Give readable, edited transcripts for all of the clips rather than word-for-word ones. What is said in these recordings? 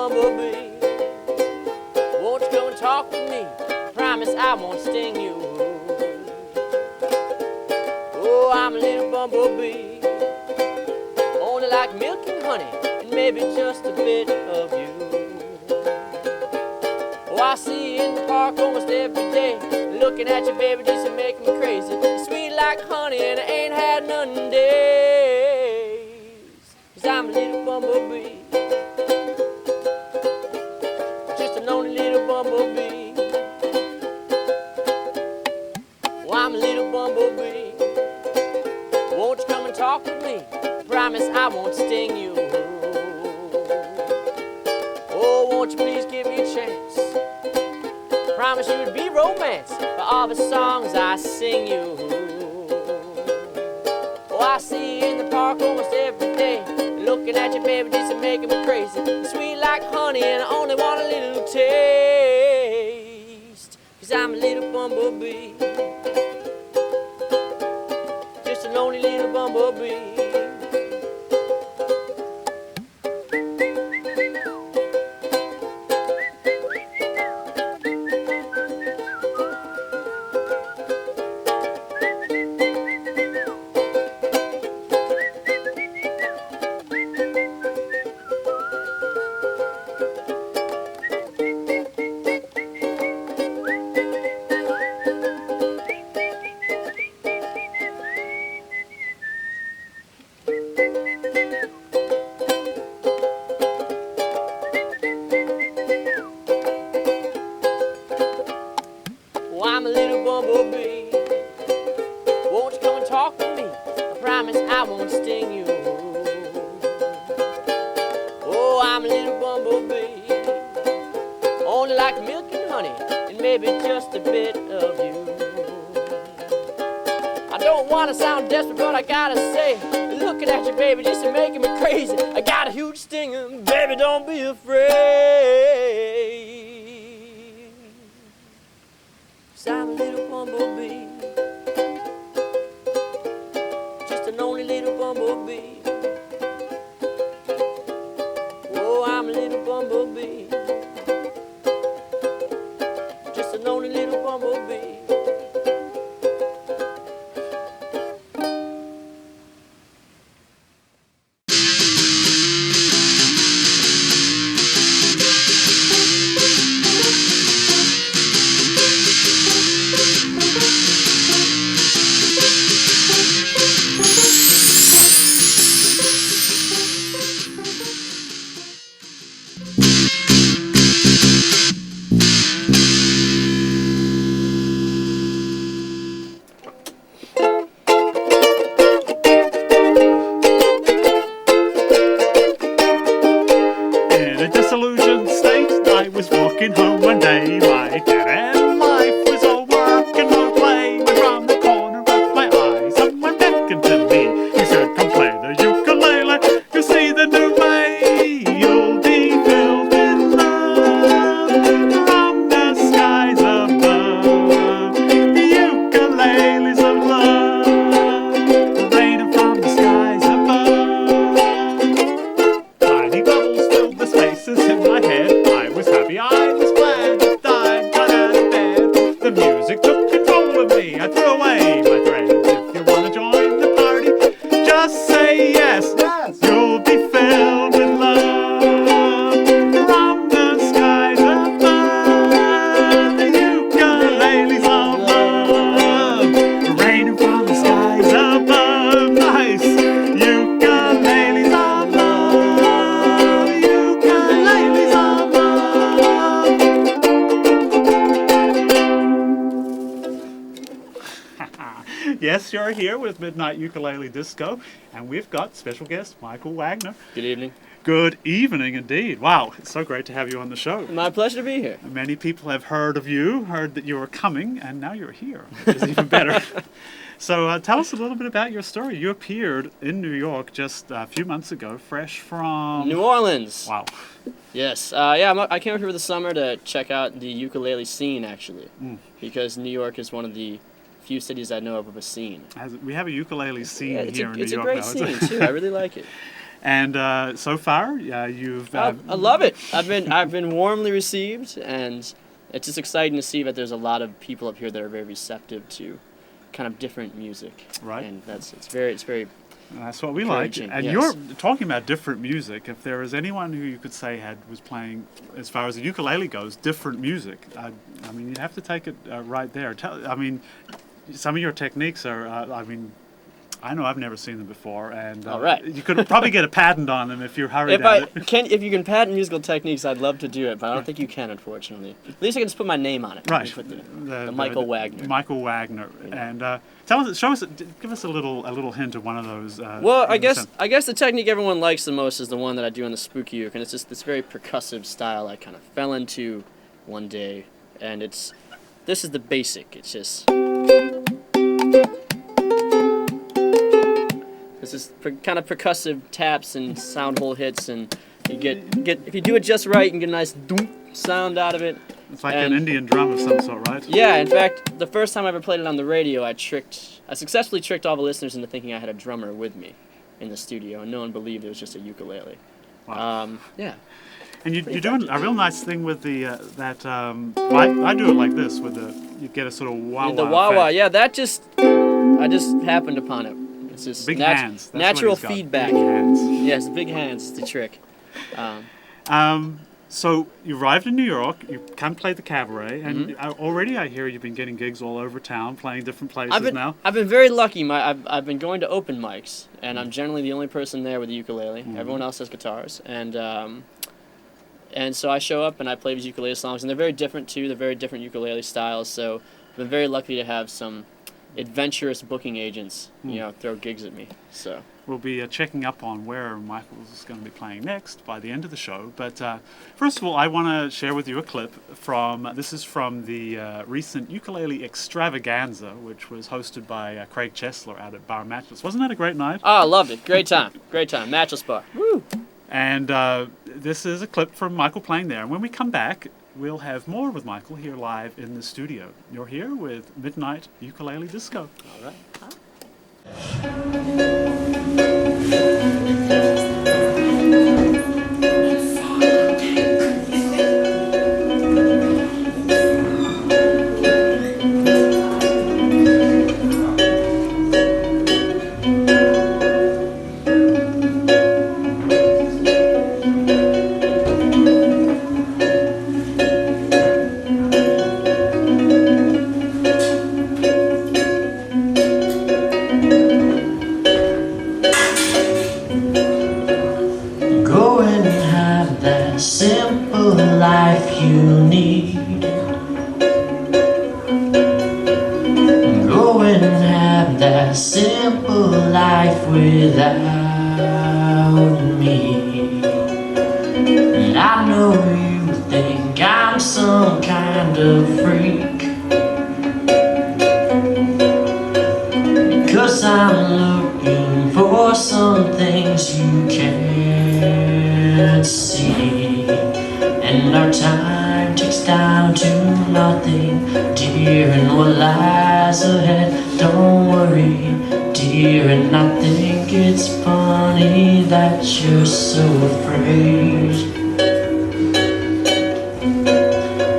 bumblebee. Won't you come and talk to me? Promise I won't sting you. Oh, I'm a little bumblebee, only like milk and honey, and maybe just a bit of you. Oh, I see you in the park almost every day, looking at you, baby, just to make me crazy. You're sweet like honey, and I ain't had none in days. 'Cause I'm a little bumblebee, just a lonely little bumblebee. Oh, I'm a little bumblebee. Won't you come and talk with me? Promise I won't sting you. Oh, won't you please give me a chance? Promise you would be romance for all the songs I sing you. Oh, I see you in the park almost every day, looking at you, baby, just making me crazy. You're sweet like honey, and I only want a little taste. 'Cause I'm a little bumblebee, just a lonely little bumblebee. Oh, I'm a little bumblebee. Won't you come and talk to me? I promise I won't sting you. Oh, I'm a little bumblebee, only like milk and honey, and maybe just a bit of you. I don't want to sound desperate, but I gotta say, looking at you, baby, just making me crazy. I got a huge stinger, baby, don't be afraid. 'Cause I'm a little bumblebee, just a lonely little bumblebee. Oh, I'm a little bumblebee, just a lonely little bumblebee. In a disillusioned state, I was walking home one day. My dead-end life was all work and no play. When from the corner of my eye, someone beckoned to me. He said, "Come play the ukulele. You'll see the new way. You'll be filled with love from the skies above. The ukuleles of love, raining from the skies above." Tiny bubbles filled the spaces in my head. I was happy, I was glad that I got out of bed. The music took control of me. I threw away my threads. If you want to join the party, just say yes. You'll be filled with love from the skies above. The ukuleles of love, raining from the skies above. Nice ukuleles of love, ukuleles of love. Yes, you're here with Midnight Ukulele Disco, and we've got special guest Michael Wagner. Good evening. Good evening indeed. Wow, it's so great to have you on the show. My pleasure to be here. Many people have heard of you, heard that you were coming, and now you're here, which is even better. So tell us a little bit about your story. You appeared in New York just a few months ago, fresh from... New Orleans. Wow. Yes. I came up here for the summer to check out the ukulele scene, actually, because New York is one of the few cities I know of a scene. We have a ukulele scene Yeah, here in New it's a York great now. scene, too. I really like it. And so far, you've... I love it. I've been warmly received, and it's just exciting to see that there's a lot of people up here that are very receptive to kind of different music. Right. And it's very That's what we like. And yes. you're talking about different music. If there is anyone who you could say was playing, as far as the ukulele goes, different music, I mean, you'd have to take it right there. Some of your techniques are, I know I've never seen them before, and All right. you could probably get a patent on them if you're hurried If you can patent musical techniques, I'd love to do it, but I don't think you can, unfortunately. At least I can just put my name on it. Right. The Michael Wagner. Michael Wagner. Yeah. And give us a little hint of one of those. Well, I guess the technique everyone likes the most is the one that I do on the Spooky Uke, and it's just this very percussive style I kind of fell into one day, and this is the basic. It's just... This is kind of percussive taps and sound hole hits, and you get if you do it just right, you can get a nice doom sound out of it. It's like an Indian drum of some sort, right? Yeah, in fact, the first time I ever played it on the radio, I successfully tricked all the listeners into thinking I had a drummer with me in the studio, and no one believed it was just a ukulele. Wow. Yeah. And you're doing a real nice thing with the I do it like this with you get a sort of wah-wah. The wah-wah, effect. yeah, I just happened upon it. It's just big hands. That's natural what he's got. feedback. Big hands. Yes, big hands is the trick. So you arrived in New York. You kind of played the cabaret, and Mm-hmm. already I hear you've been getting gigs all over town, playing different places now. I've been very lucky. I've been going to open mics, and I'm generally the only person there with a ukulele. Mm-hmm. Everyone else has guitars, and so I show up and I play these ukulele songs, and they're very different too. They're very different ukulele styles. So I've been very lucky to have some adventurous booking agents, throw gigs at me. So we'll be checking up on where Michael's going to be playing next by the end of the show. But first of all, I want to share with you a clip from the recent ukulele extravaganza, which was hosted by Craig Chesler out at Bar Matchless. Wasn't that a great night? Oh, I loved it. Great time. Matchless Bar. Woo! And this is a clip from Michael playing there. And when we come back, we'll have more with Michael here live in the studio. You're here with Midnight Ukulele Disco. All right. Simple life you need. Go and have that simple life without me. And I know you think I'm some kind of freak, because I'm looking for some things you can't see. And our time ticks down to nothing, dear, and what lies ahead, don't worry, dear. And I think it's funny that you're so afraid,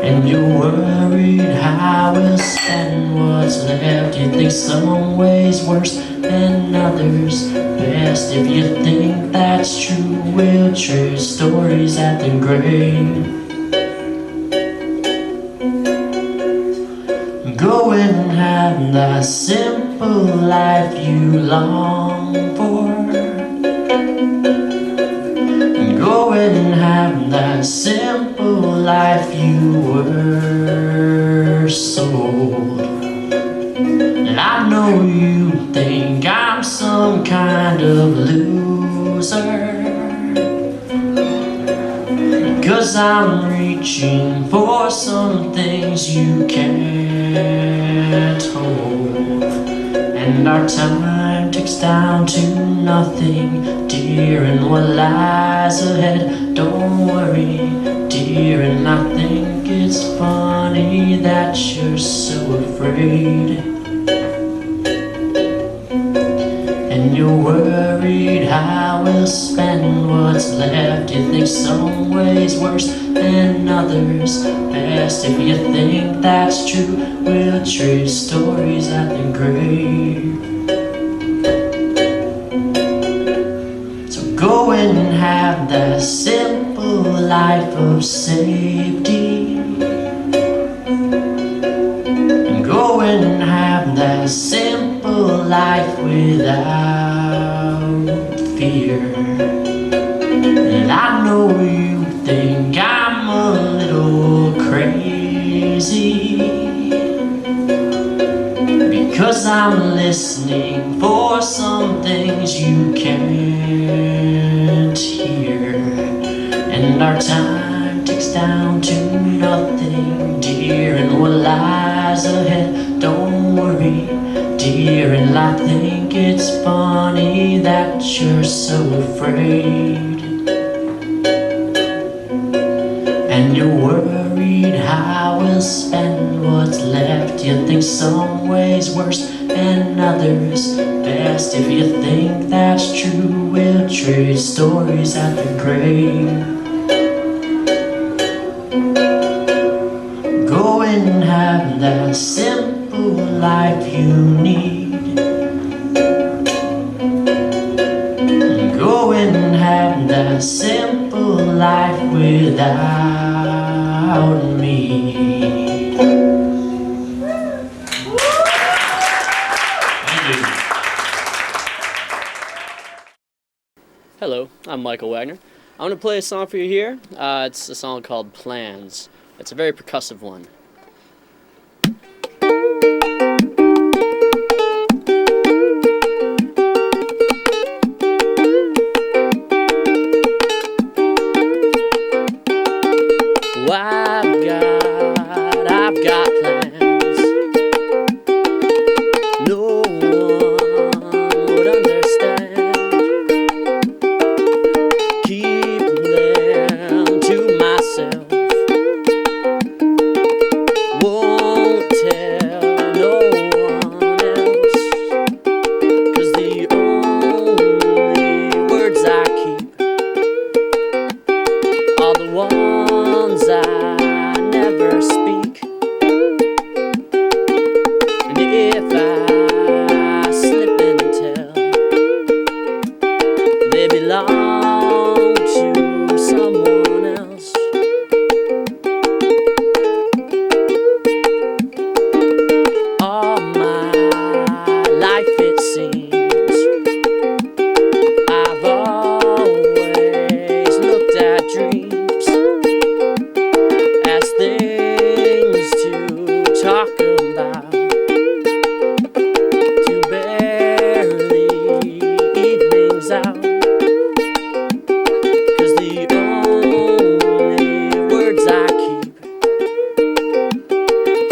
and you're worried how we'll spend what's left. You think some ways worse than others best. If you think that's true, we'll trade stories at the grave. Go and have the simple life you long for. Go and have the simple life you were sold. And I know you think I'm some kind of loser, because I'm reaching for some things you can't hold. And our time ticks down to nothing, dear, and what lies ahead, don't worry, dear. And I think it's funny that you're so afraid, And you're worried how we'll spend what's left. You think some ways worse than others best. If you think that's true, we'll trade stories at the grave. So go and have that simple life of safety, and go and have that simple life without fear. And I know you think I'm a little crazy, because I'm listening for some things you can't hear. And our time ticks down to nothing, dear. And what lies ahead, don't worry, dear. And I think it's funny that you're so afraid. And you're worried how we'll spend what's left. You think some ways worse and others best. If you think that's true, we'll trade stories at the grave. Go and have that simple life you need. Go and have that simple life without me. Hello, I'm Michael Wagner. I'm going to play a song for you here. It's a song called Plans. It's a very percussive one. I've got plans. No one would understand. Keep them to myself. Won't tell no one else. 'Cause the only words I keep are the ones I never speak. And if I slip and tell, they belong to someone else. All my life it seems I've always looked at dreams as things to talk about, to bear the evenings out. 'Cause the only words I keep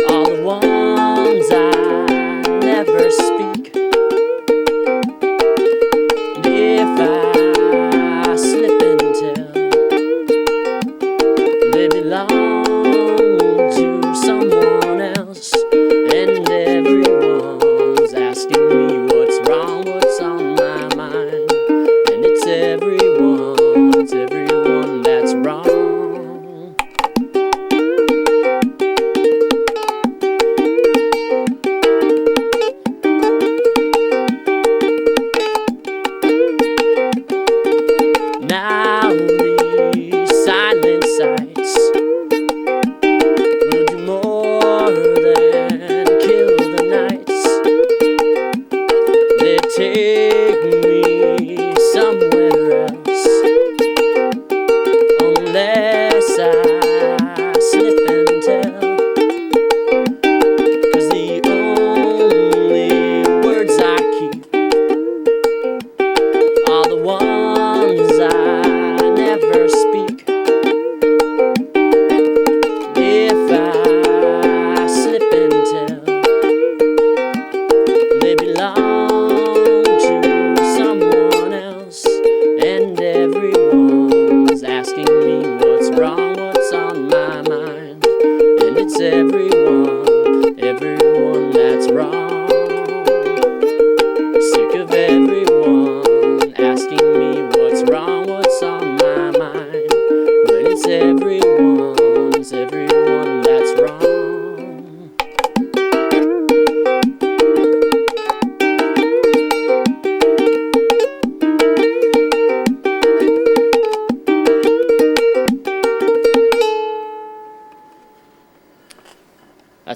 are the ones I never speak. And if I slip and tell, they belong to someone else. And everyone's asking me what's wrong, what's on my mind. And it's everyone that's wrong. Now these silent sights will do more than kill the nights. They take me somewhere else,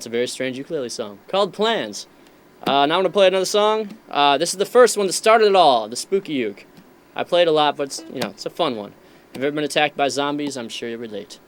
That's a very strange ukulele song called Plans. Now I'm going to play another song. This is the first one that started it all, the Spooky Uke. I played a lot, but it's a fun one. If you've ever been attacked by zombies, I'm sure you relate.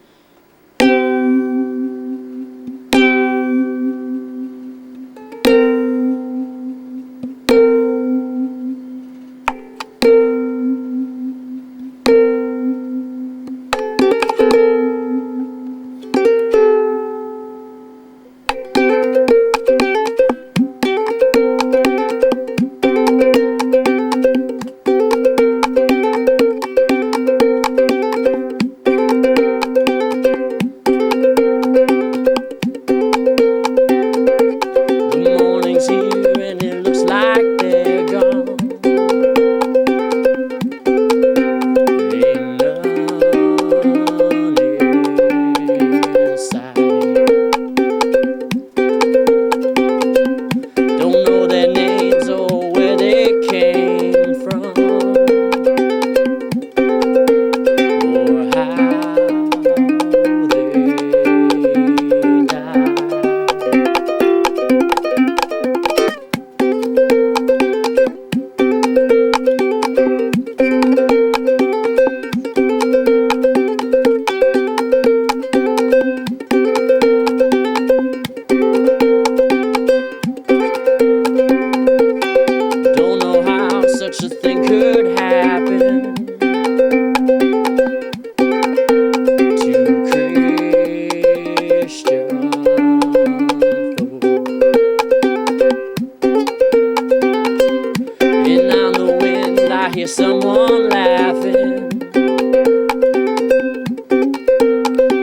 Someone laughing,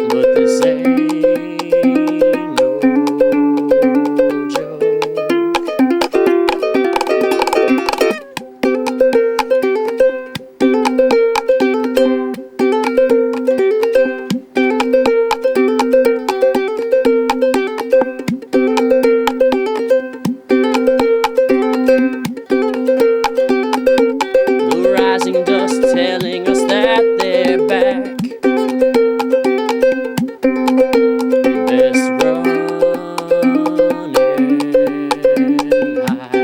but this ain't no joke. Dust telling us that they're back. Best running high.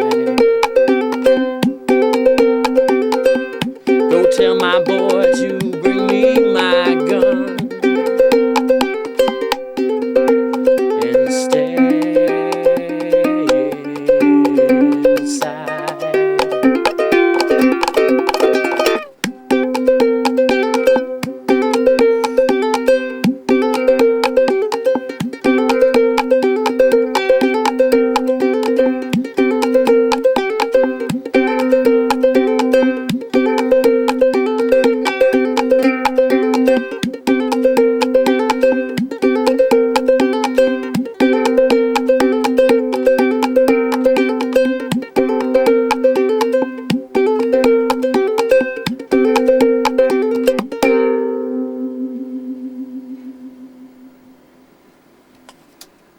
Go tell my boy to bring me my gun and stay inside.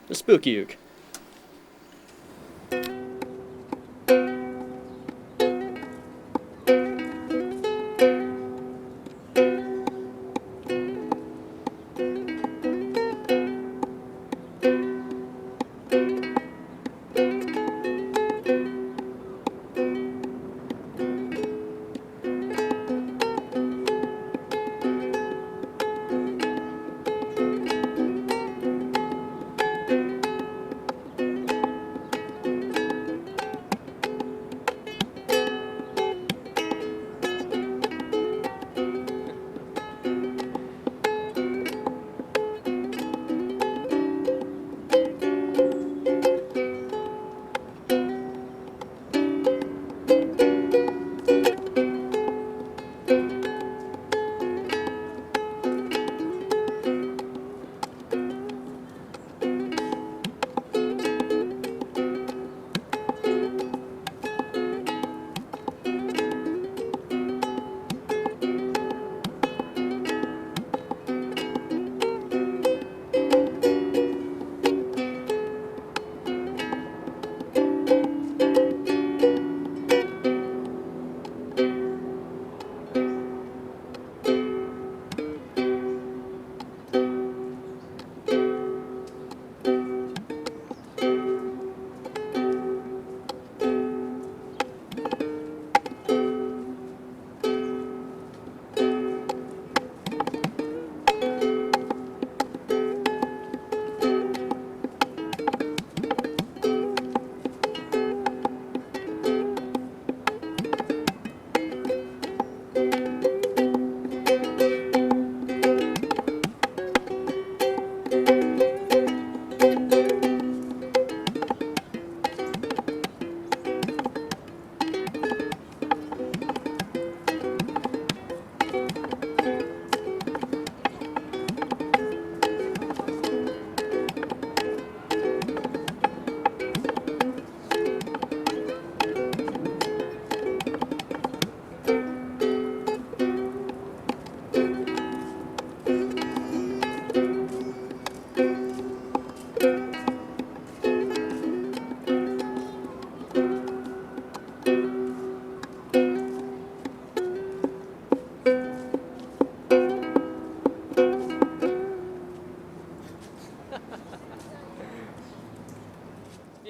The Spooky Uke.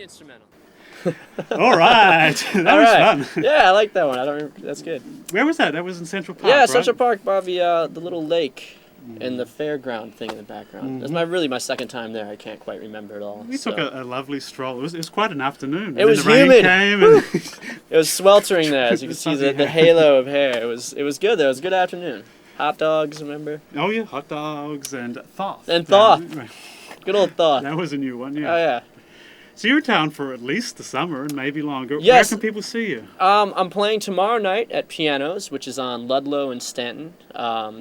instrumental. All right. That All was right. fun. Yeah, I like that one. I don't remember. That's good. Where was that? That was in Central Park, Yeah, right? Central Park, Bobby, the little lake and the fairground thing in the background. That's really my second time there. I can't quite remember it all. We took a lovely stroll. It was quite an afternoon. It was the rain humid. came and It was sweltering there, as you can see Fuzzy the hair. halo of hair. It was good though. It was a good afternoon. Hot dogs, remember? oh yeah, hot dogs and Thoth. And Thoth. Good old thought. That was a new one, yeah. Oh yeah. So you're in town for at least the summer and maybe longer. Yes. Where can people see you? I'm playing tomorrow night at Pianos, which is on Ludlow and Stanton.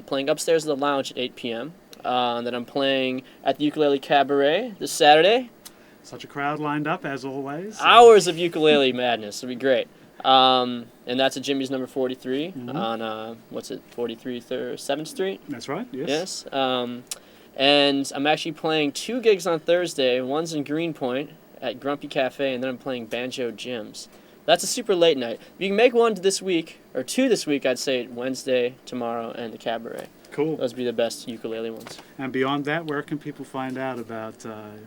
Playing upstairs at the lounge at 8 p.m. Then I'm playing at the Ukulele Cabaret this Saturday. Such a crowd lined up, as always. Hours of ukulele madness. It'll be great. And that's at Jimmy's number 43 on, 7th Street? That's right, yes. Yes. And I'm actually playing 2 gigs on Thursday. One's in Greenpoint at Grumpy Cafe, and then I'm playing Banjo Jim's. That's a super late night. If you can make one this week, or 2 this week, I'd say Wednesday, tomorrow, and the Cabaret. Cool. Those would be the best ukulele ones. And beyond that, where can people find out about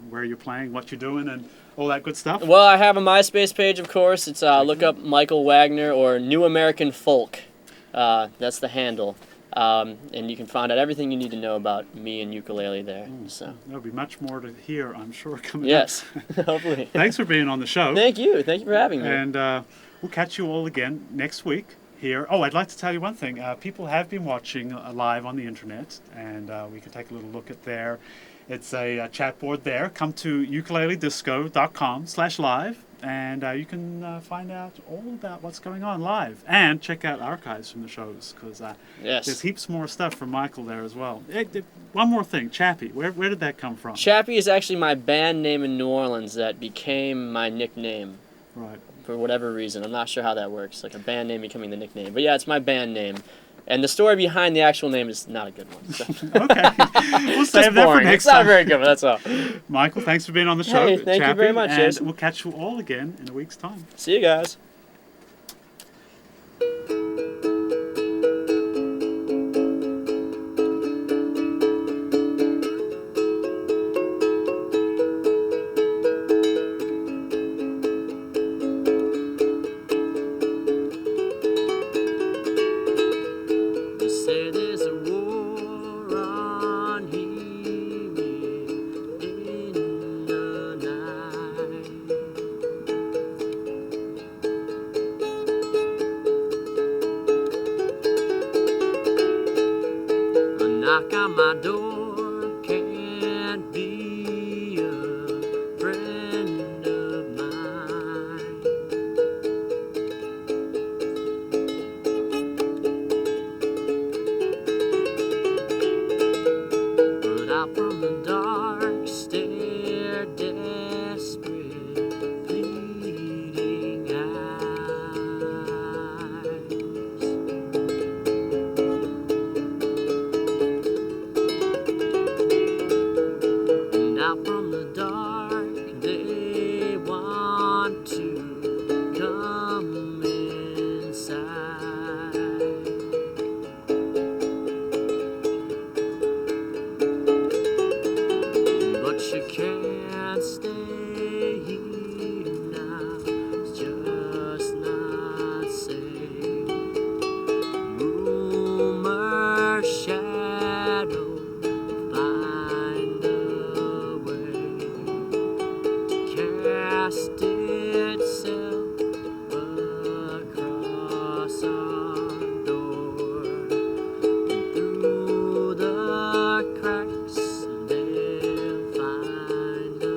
where you're playing, what you're doing, and all that good stuff? Well, I have a MySpace page, of course. It's look up Michael Wagner or New American Folk. That's the handle. And you can find out everything you need to know about me and ukulele there. So There'll be much more to hear, I'm sure, coming yes, up. hopefully. Thanks for being on the show. Thank you for having me. And we'll catch you all again next week here. Oh, I'd like to tell you one thing. People have been watching live on the internet, and we can take a little look at there. It's a chat board there. Come to ukuleledisco.com/live, and you can find out all about what's going on live, and check out archives from the shows, because Yes. there's heaps more stuff from Michael there as well. One more thing, Chappie. Where did that come from? Chappie is actually my band name in New Orleans that became my nickname Right. for whatever reason. I'm not sure how that works, like a band name becoming the nickname. But yeah, it's my band name. And the story behind the actual name is not a good one. So. Okay. We'll It's save just that for boring. next It's not time. very good, but that's all. Michael, thanks for being on the show. Hey, thank you Chappie, very much, and Jason. we'll catch you all again in a week's time. See you guys. They say there's a war on here in the night. A knock on my door can't be a friend of mine. But out from the dark stare desperate, pleading eyes. And out from the dark they want to come inside. But you can't stay here now, it's just not safe. Rumor shadow find a way to cast itself across our door. Through the cracks they'll find us.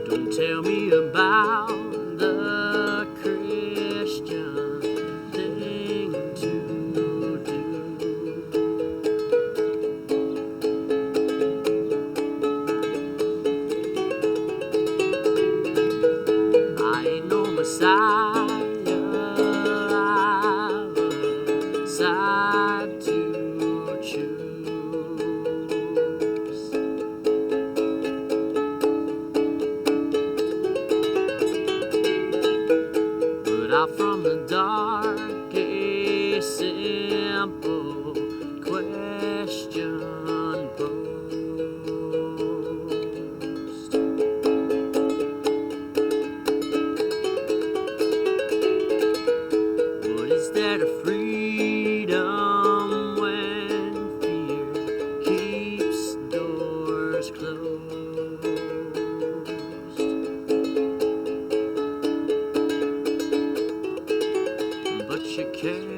Don't tell me about the Christian thing to do. I ain't no Messiah, I've a side to choose. out from the dark, a simple question posed. What is there to freedom when fear keeps doors closed? But you can't